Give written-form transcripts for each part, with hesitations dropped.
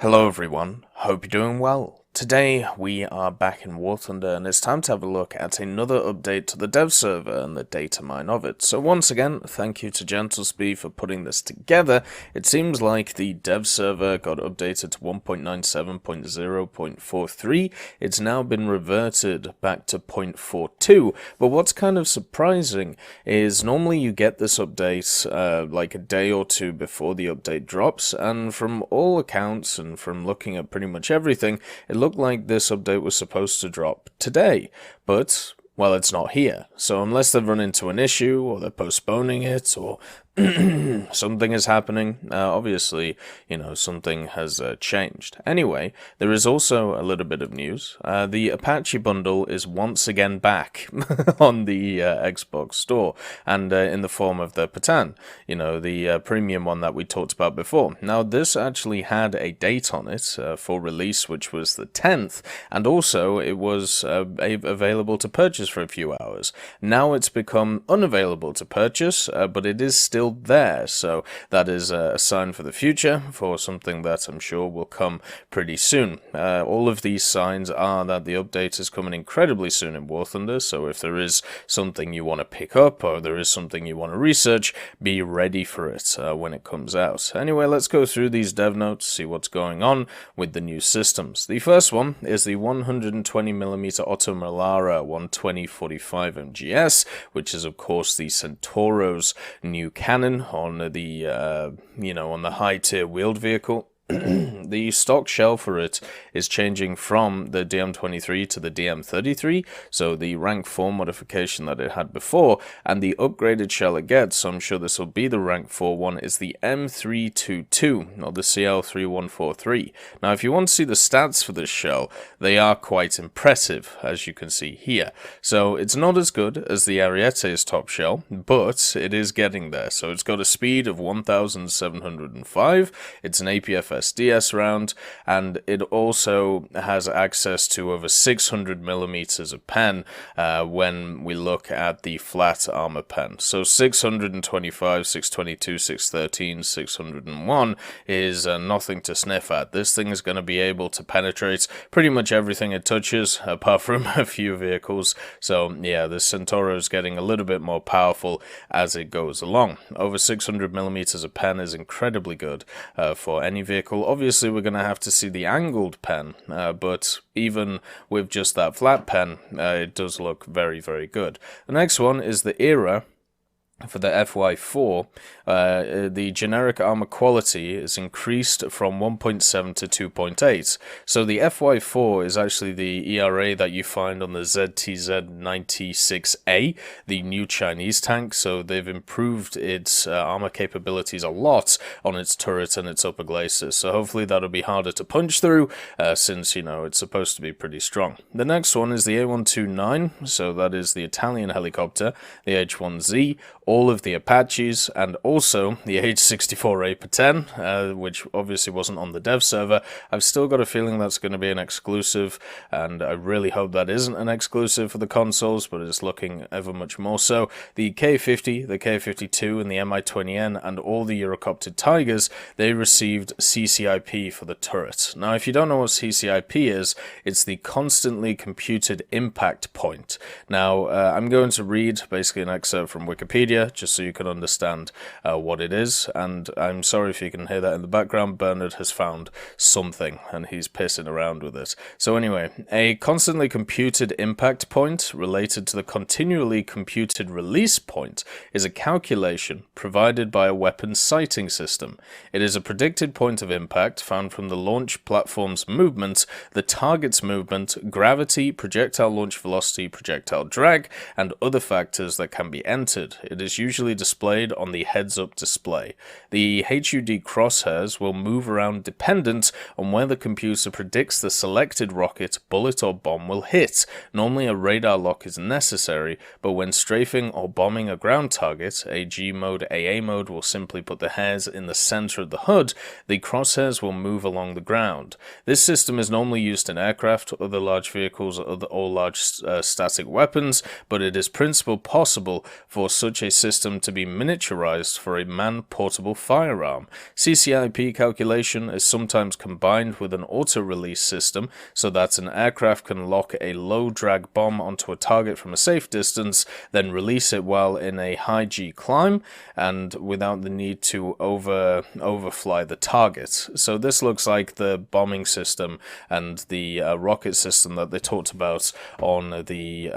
Hello everyone, hope you're doing well. Today we are back in War Thunder and it's time to have a look at another update to the dev server and the datamine of it. So once again, thank you to Gentlespie for putting this together. It seems like the dev server got updated to 1.97.0.43. It's now been reverted back to 0.42, but what's kind of surprising is normally you get this update like a day or two before the update drops, and from all accounts and from looking at pretty much everything, it looked like this update was supposed to drop today, but, well, it's not here. So unless they've run into an issue, or they're postponing it, or something is happening, obviously, something has changed. Anyway, there is also a little bit of news. The Apache Bundle is once again back on the Xbox store, and in the form of the Peten, the premium one that we talked about before. Now, this actually had a date on it for release, which was the 10th, and also it was available to purchase for a few hours. Now it's become unavailable to purchase, but it is still there, so that is a sign for the future, for something that I'm sure will come pretty soon. All of these signs are that the update is coming incredibly soon in War Thunder, so if there is something you want to pick up, or there is something you want to research, be ready for it when it comes out. Anyway, let's go through these dev notes, see what's going on with the new systems. The first one is the 120mm Otto Melara 12045 MGS, which is of course the Centaur's new cannon on the on the high tier wheeled vehicle. The stock shell for it is changing from the DM23 to the DM33, so the rank 4 modification that it had before, and the upgraded shell it gets, so I'm sure this will be the rank 4 one, is the M322, or the CL3143. Now, if you want to see the stats for this shell, they are quite impressive, as you can see here. So it's not as good as the Ariete's top shell, but it is getting there. So it's got a speed of 1,705, it's an APFS DS round, and it also has access to over 600mm of pen when we look at the flat armor pen. So 625, 622, 613, 601 is nothing to sniff at. This thing is going to be able to penetrate pretty much everything it touches, apart from a few vehicles. So yeah, the Centaur is getting a little bit more powerful as it goes along. Over 600mm of pen is incredibly good for any vehicle. Obviously, we're going to have to see the angled pen, but even with just that flat pen, it does look very, very good. The next one is the Era. For the FY4, the generic armor quality is increased from 1.7 to 2.8. So the FY4 is actually the ERA that you find on the ZTZ-96A, the new Chinese tank. So they've improved its armor capabilities a lot on its turret and its upper glacis. So hopefully that'll be harder to punch through, since, it's supposed to be pretty strong. The next one is the A129, so that is the Italian helicopter, the H1Z, all of the Apaches, and also the H64A Peten, which obviously wasn't on the dev server. I've still got a feeling that's going to be an exclusive, and I really hope that isn't an exclusive for the consoles, but it's looking ever much more so. The K50, the K52, and the Mi-20N, and all the Eurocopter Tigers, they received CCIP for the turret. Now, if you don't know what CCIP is, it's the Constantly Computed Impact Point. Now, I'm going to read basically an excerpt from Wikipedia, just so you can understand what it is, and I'm sorry if you can hear that in the background. Bernard has found something and he's pissing around with it. So anyway, a constantly computed impact point related to the continually computed release point is a calculation provided by a weapon sighting system. It is a predicted point of impact found from the launch platform's movement, the target's movement, gravity, projectile launch velocity, projectile drag, and other factors that can be entered. It is usually displayed on the heads-up display. The HUD crosshairs will move around dependent on where the computer predicts the selected rocket, bullet, or bomb will hit. Normally a radar lock is necessary, but when strafing or bombing a ground target, a G mode, AA mode will simply put the hairs in the center of the HUD. The crosshairs will move along the ground. This system is normally used in aircraft, other large vehicles, or large static weapons, but it is principally possible for such a system to be miniaturized for a man-portable firearm. CCIP calculation is sometimes combined with an auto-release system so that an aircraft can lock a low-drag bomb onto a target from a safe distance, then release it while in a high-G climb, and without the need to overfly the target. So this looks like the bombing system and the rocket system that they talked about on the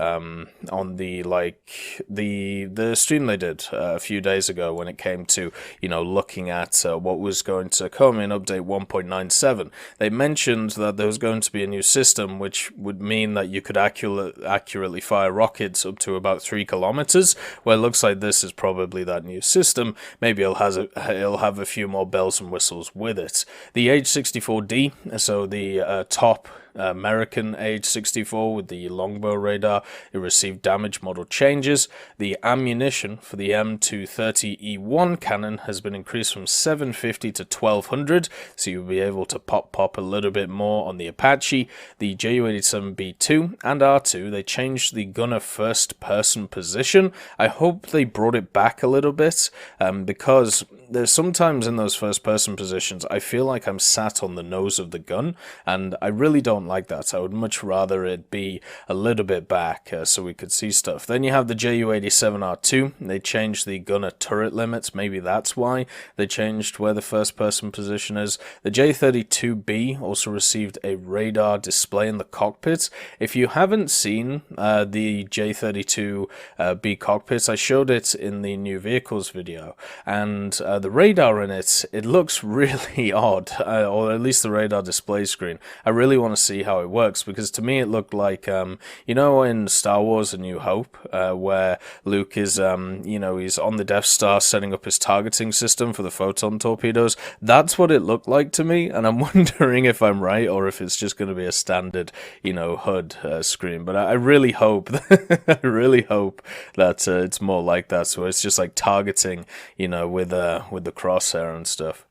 stream they did a few days ago when it came to, looking at what was going to come in update 1.97. They mentioned that there was going to be a new system which would mean that you could accurately fire rockets up to about 3 kilometers. Well, it looks like this is probably that new system. Maybe it'll have a few more bells and whistles with it. The H-64D, so the top American H-64 with the longbow radar, it received damage model changes. The ammunition for the M230E1 cannon has been increased from 750 to 1200, so you'll be able to pop a little bit more on the Apache. The Ju-87B2 and R2, they changed the gunner first person position. I hope they brought it back a little bit, because there's sometimes in those first person positions I feel like I'm sat on the nose of the gun, and I really don't like that. I would much rather it be a little bit back so we could see stuff. Then you have the Ju-87R2. They changed the gunner turret limits. Maybe that's why they changed where the first person position is. The J-32B also received a radar display in the cockpit. If you haven't seen the J-32B cockpit, I showed it in the new vehicles video, and the radar in it looks really odd, or at least the radar display screen. I really want to see how it works, because to me it looked like, in Star Wars A New Hope, where Luke is, he's on the Death Star setting up his targeting system for the photon torpedoes. That's what it looked like to me, and I'm wondering if I'm right, or if it's just going to be a standard, HUD screen. But I really hope, I really hope that it's more like that, so it's just like targeting, with the crosshair and stuff.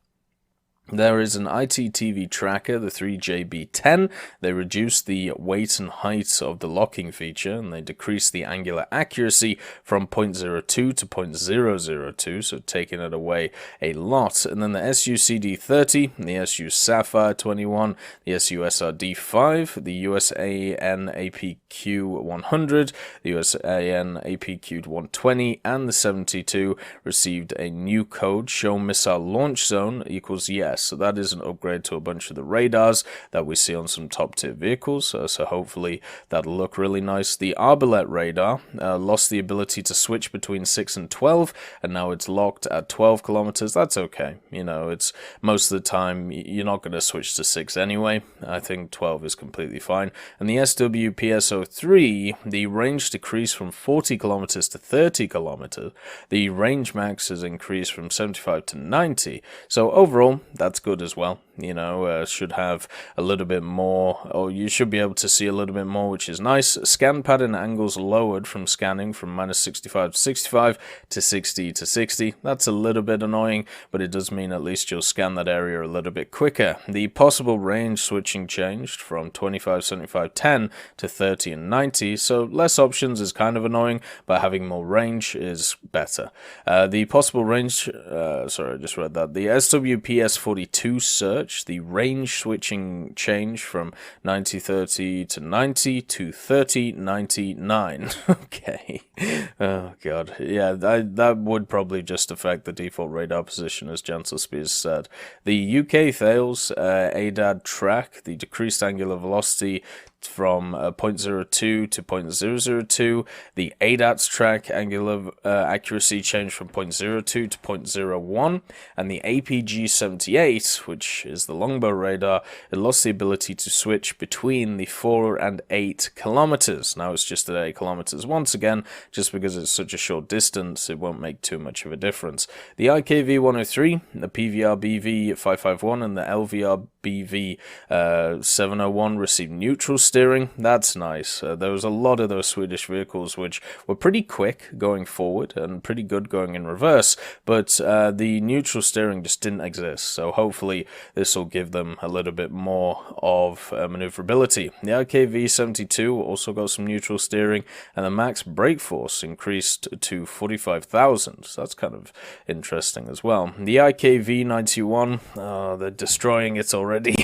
There is an ITTV tracker, the 3JB10. They reduced the weight and height of the locking feature, and they decreased the angular accuracy from 0.02 to 0.002, so taking it away a lot. And then the SU-CD30, the SU Sapphire 21, the SU SRD5, the USAN APQ-100, the USAN APQ-120, and the 72 received a new code, show missile launch zone equals yes. So that is an upgrade to a bunch of the radars that we see on some top tier vehicles, so hopefully that'll look really nice. The Arbalete radar lost the ability to switch between 6 and 12, and now it's locked at 12 kilometers. That's okay. It's most of the time you're not going to switch to 6 anyway. I think 12 is completely fine. And the SWPSO3, the range decreased from 40 kilometers to 30 kilometers. The range max has increased from 75 to 90. So overall, that's good as well. Should have a little bit more, or you should be able to see a little bit more, which is nice. Scan pattern angles lowered from scanning from -65 to 65 to 60 to 60. That's a little bit annoying, but it does mean at least you'll scan that area a little bit quicker. The possible range switching changed from 25, 75, 10 to 30 and 90, so less options is kind of annoying, but having more range is better. The possible range, sorry, I just read that. The SWPS42 search, the range switching change from 90-30 to 90 to 30-99. Okay. Oh god. Yeah, that would probably just affect the default radar position, as Gentlespie has said. The UK Thales ADAD track, the decreased angular velocity from 0.02 to 0.002. The ADAT's track angular accuracy changed from 0.02 to 0.01, and the APG-78, which is the longbow radar, it lost the ability to switch between the 4 and 8 kilometers. Now it's just at 8 kilometers once again, just because it's such a short distance, it won't make too much of a difference. The IKV-103, the PVR-BV-551, and the LVR BV701 received neutral steering. That's nice. There was a lot of those Swedish vehicles which were pretty quick going forward and pretty good going in reverse, but the neutral steering just didn't exist. So hopefully this will give them a little bit more of maneuverability. The IKV72 also got some neutral steering, and the max brake force increased to 45,000. So that's kind of interesting as well. The IKV91, they're destroying it already.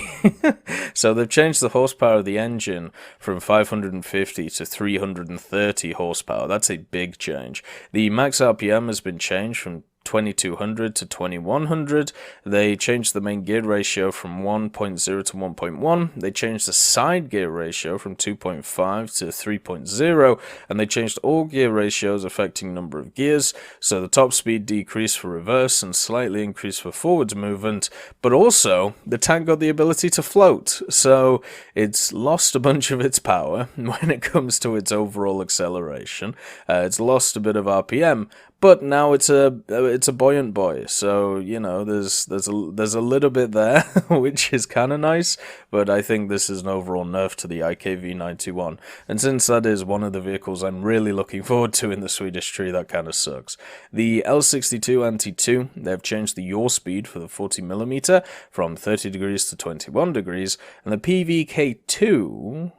So they've changed the horsepower of the engine from 550 to 330 horsepower. That's a big change. The max RPM has been changed from 2200 to 2100. They changed the main gear ratio from 1.0 to 1.1. They changed the side gear ratio from 2.5 to 3.0, and they changed all gear ratios affecting number of gears. So the top speed decreased for reverse and slightly increased for forwards movement, but also the tank got the ability to float. So it's lost a bunch of its power when it comes to its overall acceleration. It's lost a bit of RPM, but now it's a buoyant boy, so you know there's a little bit there, which is kind of nice. But I think this is an overall nerf to the IKV91, and since that is one of the vehicles I'm really looking forward to in the Swedish tree, that kind of sucks. The L62 Anti-2, they've changed the yaw speed for the 40mm from 30 degrees to 21 degrees, and the PVK2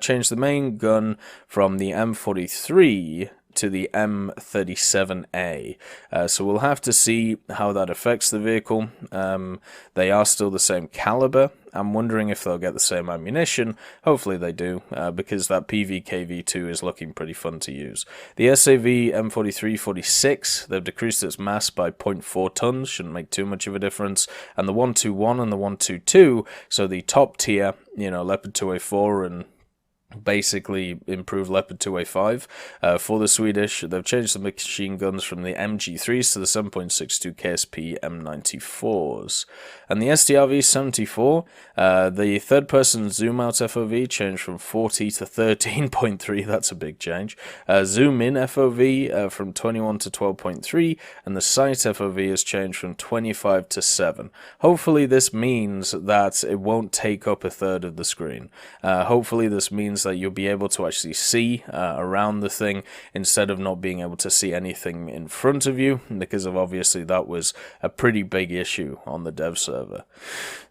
changed the main gun from the M43 to the M37A. So we'll have to see how that affects the vehicle. They are still the same caliber. I'm wondering if they'll get the same ammunition. Hopefully they do, because that PVKV2 is looking pretty fun to use. The SAV M4346, they've decreased its mass by 0.4 tons, shouldn't make too much of a difference. And the 121 and the 122, so the top tier, you know, Leopard 2A4 and basically improved Leopard 2A5. For the Swedish, they've changed the machine guns from the MG3s to the 7.62 KSP M94s. And the SDRV-74, the third-person zoom-out FOV changed from 40 to 13.3, that's a big change. Zoom-in FOV from 21 to 12.3, and the sight FOV has changed from 25 to 7. Hopefully this means that it won't take up a third of the screen. Hopefully this means that you'll be able to actually see around the thing instead of not being able to see anything in front of you, because of obviously that was a pretty big issue on the dev server.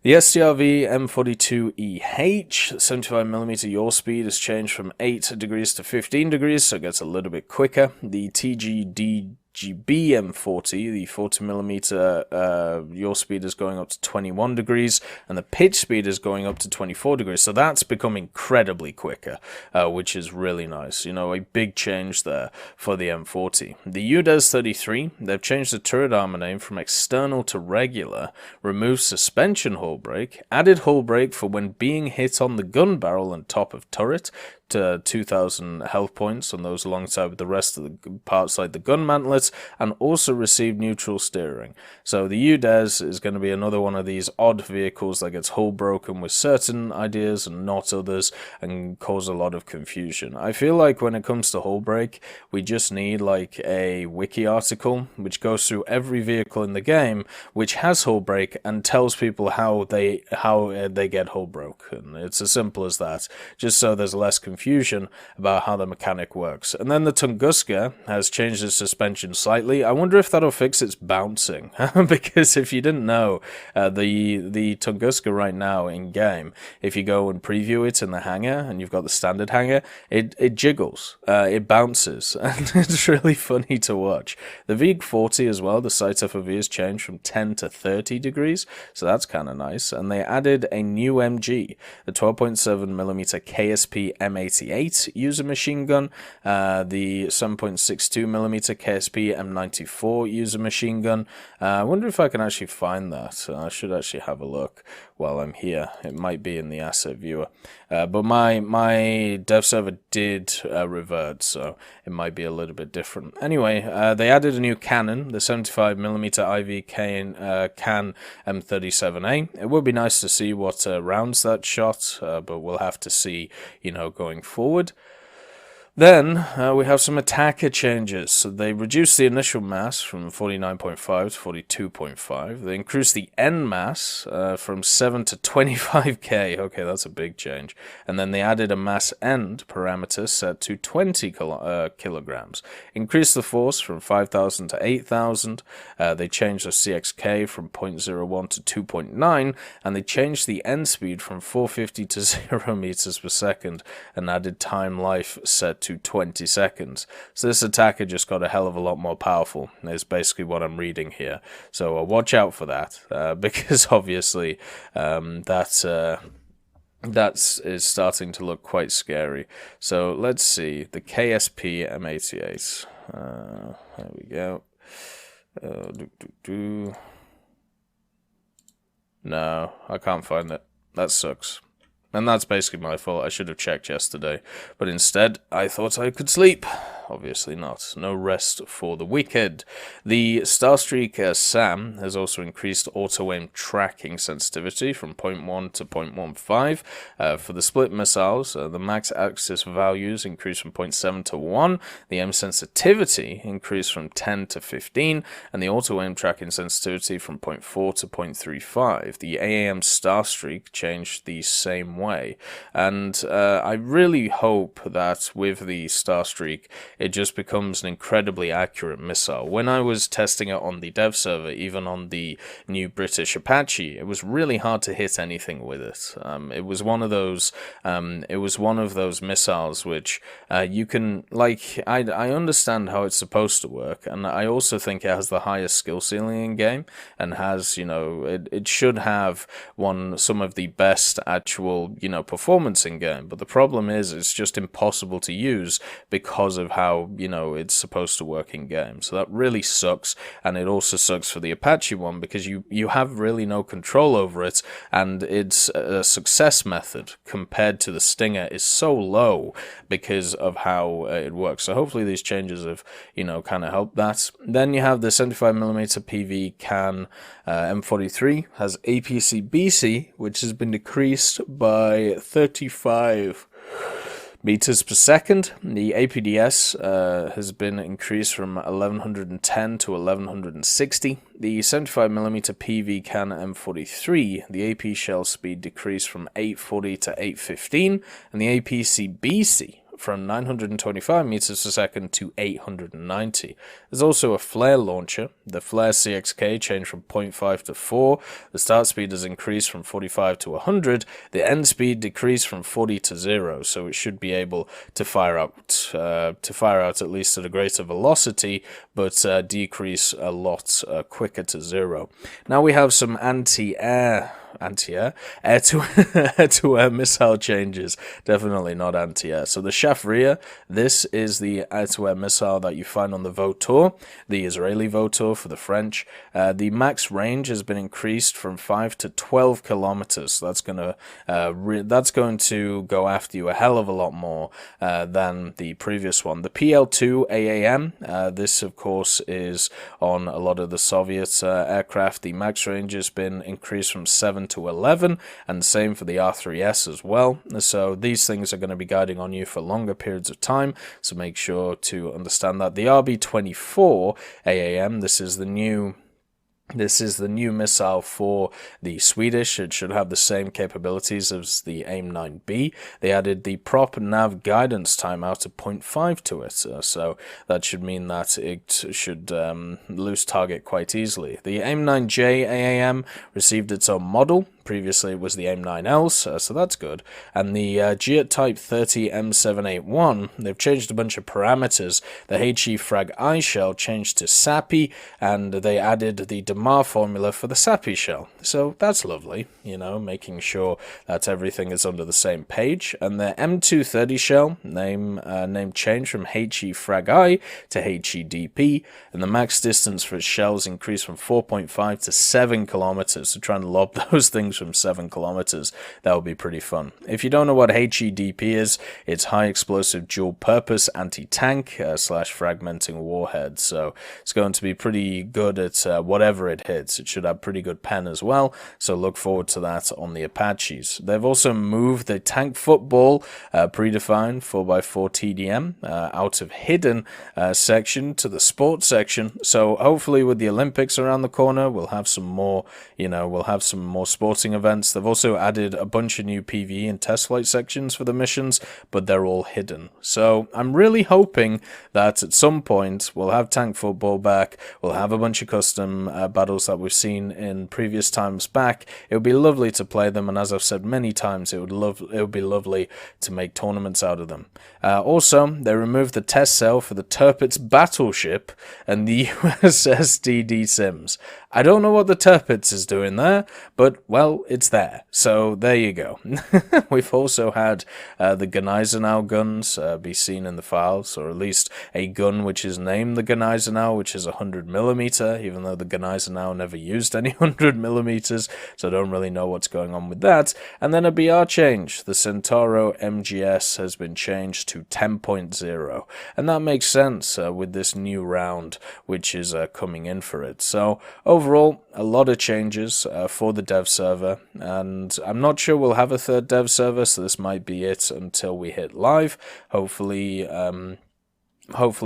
The STRV M42EH 75mm yaw speed has changed from 8 degrees to 15 degrees, so it gets a little bit quicker. The TGD M40, the 40mm yaw speed is going up to 21 degrees, and the pitch speed is going up to 24 degrees, so that's become incredibly quicker, which is really nice. You know, a big change there for the M40. The UDES 33, they've changed the turret armor name from external to regular, removed suspension hull brake, added hull brake for when being hit on the gun barrel and top of turret, to 2,000 health points on those alongside with the rest of the parts like the gun mantlets, and also received neutral steering. So the UDES is going to be another one of these odd vehicles that gets hull broken with certain ideas and not others, and cause a lot of confusion. I feel like when it comes to hull brake, we just need like a wiki article which goes through every vehicle in the game which has hull brake and tells people how they get hull broken. It's as simple as that, just so there's less confusion about how the mechanic works. And then the Tunguska has changed its suspension slightly. I wonder if that'll fix its bouncing, because if you didn't know, the Tunguska right now in game, if you go and preview it in the hangar and you've got the standard hangar, it jiggles, it bounces, and it's really funny to watch. The VIG-40 as well, the sight FOV has changed from 10 to 30 degrees, so that's kind of nice. And they added a new MG, the 12.7mm KSP M88 user machine gun, the 7.62mm KSP M94 user machine gun. I wonder if I can actually find that. I should actually have a look while I'm here. It might be in the asset viewer. But my dev server did revert, so it might be a little bit different. Anyway, they added a new cannon, the 75mm IV can M37A. It would be nice to see what rounds that shot, but we'll have to see, you know, going forward. Then we have some attacker changes. So they reduced the initial mass from 49.5 to 42.5. They increased the end mass from 7 to 25k. Okay, that's a big change. And then they added a mass end parameter set to 20 kilograms. Increased the force from 5,000 to 8,000. They changed the CXK from 0.01 to 2.9. And they changed the end speed from 450 to 0 meters per second. And added time life set to 20 seconds. So this attacker just got a hell of a lot more powerful, is basically what I'm reading here. So watch out for that, because obviously that is starting to look quite scary. So let's see, the KSP M88. There we go. No, I can't find it. That sucks. And that's basically my fault. I should have checked yesterday. But instead, I thought I could sleep. Obviously not. No rest for the wicked. The Starstreak SAM has also increased auto-aim tracking sensitivity from 0.1 to 0.15. For the split missiles, the max axis values increased from 0.7 to 1. The aim sensitivity increased from 10 to 15. And the auto-aim tracking sensitivity from 0.4 to 0.35. The AAM Starstreak changed the same way. And I really hope that with the Starstreak, it just becomes an incredibly accurate missile. When I was testing it on the dev server, even on the new British Apache, it was really hard to hit anything with it. It was one of those. It was one of those missiles which you can, like. I understand how it's supposed to work, and I also think it has the highest skill ceiling in game, and has, it should have some of the best actual performance in game. But the problem is, it's just impossible to use because of how it's supposed to work in game. So that really sucks, and it also sucks for the Apache one because you have really no control over it, and its success method compared to the Stinger is so low because of how it works. So hopefully these changes have kind of helped that. Then you have the 75mm PV can M43 has APC-BC, which has been decreased by 35 meters per second. The APDS has been increased from 1110 to 1160. The 75mm PV can M43, the AP shell speed decreased from 840 to 815, and the APC-BC from 925 meters per second to 890. There's also a flare launcher. The flare CXK changed from 0.5 to 4. The start speed has increased from 45 to 100. The end speed decreased from 40 to 0, so it should be able to fire out at least at a greater velocity, but decrease a lot quicker to 0. Now we have some air-to-air missile changes. Definitely not anti-air. So the Shafria, this is the air-to-air missile that you find on the Vautour, the Israeli Vautour for the French. The max range has been increased from 5 to 12 kilometers. So that's going to go after you a hell of a lot more than the previous one. The PL2 AAM, this of course is on a lot of the Soviet aircraft. The max range has been increased from 7 to 11, and same for the R3S as well. So these things are going to be guiding on you for longer periods of time, so make sure to understand that. The RB24 AAM, this is the new missile for the Swedish. It should have the same capabilities as the AIM-9B. They added the prop nav guidance timeout of 0.5 to it, so that should mean that it should lose target quite easily. The AIM-9J AAM received its own model. Previously it was the AIM-9Ls, so that's good. And the GEOT Type 30 M781, they've changed a bunch of parameters. The HE Frag I shell changed to SAPI, and they added the DMAR formula for the SAPI shell. So that's lovely, making sure that everything is under the same page. And the M230 shell, name changed from HE Frag I to HEDP, and the max distance for its shells increased from 4.5 to 7 kilometers, so trying to lob those things things from 7 kilometers. That would be pretty fun. If you don't know what HEDP is, it's High Explosive Dual Purpose Anti-Tank / Fragmenting Warhead. So it's going to be pretty good at whatever it hits. It should have pretty good pen as well, so look forward to that on the Apaches. They've also moved the tank football predefined 4x4 TDM out of hidden section to the sports section. So hopefully with the Olympics around the corner, we'll have some more, we'll have some more sporting events. They've also added a bunch of new PvE and test flight sections for the missions, but they're all hidden. So I'm really hoping that at some point we'll have tank football back. We'll have a bunch of custom battles that we've seen in previous times back. It would be lovely to play them, and as I've said many times, it would be lovely to make tournaments out of them. Also, they removed the test cell for the Tirpitz battleship and the USS DD Sims. I don't know what the Tirpitz is doing there, but, well, it's there. So, there you go. We've also had the Gneisenau guns be seen in the files, or at least a gun which is named the Gneisenau, which is 100mm, even though the Gneisenau never used any 100mm, so I don't really know what's going on with that. And then a BR change. The Centauro MGS has been changed to 10.0, and that makes sense with this new round which is coming in for it. So, overall, a lot of changes for the dev server, and I'm not sure we'll have a third dev server, so this might be it until we hit live. Hopefully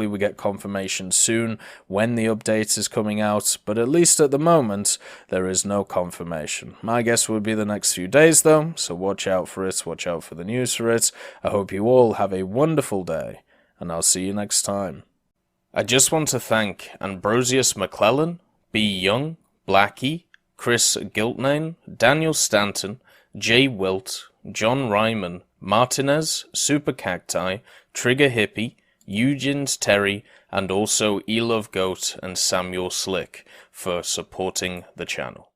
we get confirmation soon when the update is coming out, but at least at the moment there is no confirmation. My guess would be the next few days though, so watch out for it, watch out for the news for it. I hope you all have a wonderful day, and I'll see you next time. I just want to thank Ambrosius McClellan, B. Young, Blackie, Chris Giltnane, Daniel Stanton, Jay Wilt, John Ryman, Martinez, Super Cacti, Trigger Hippie, Eugens Terry, and also Elove Goat and Samuel Slick for supporting the channel.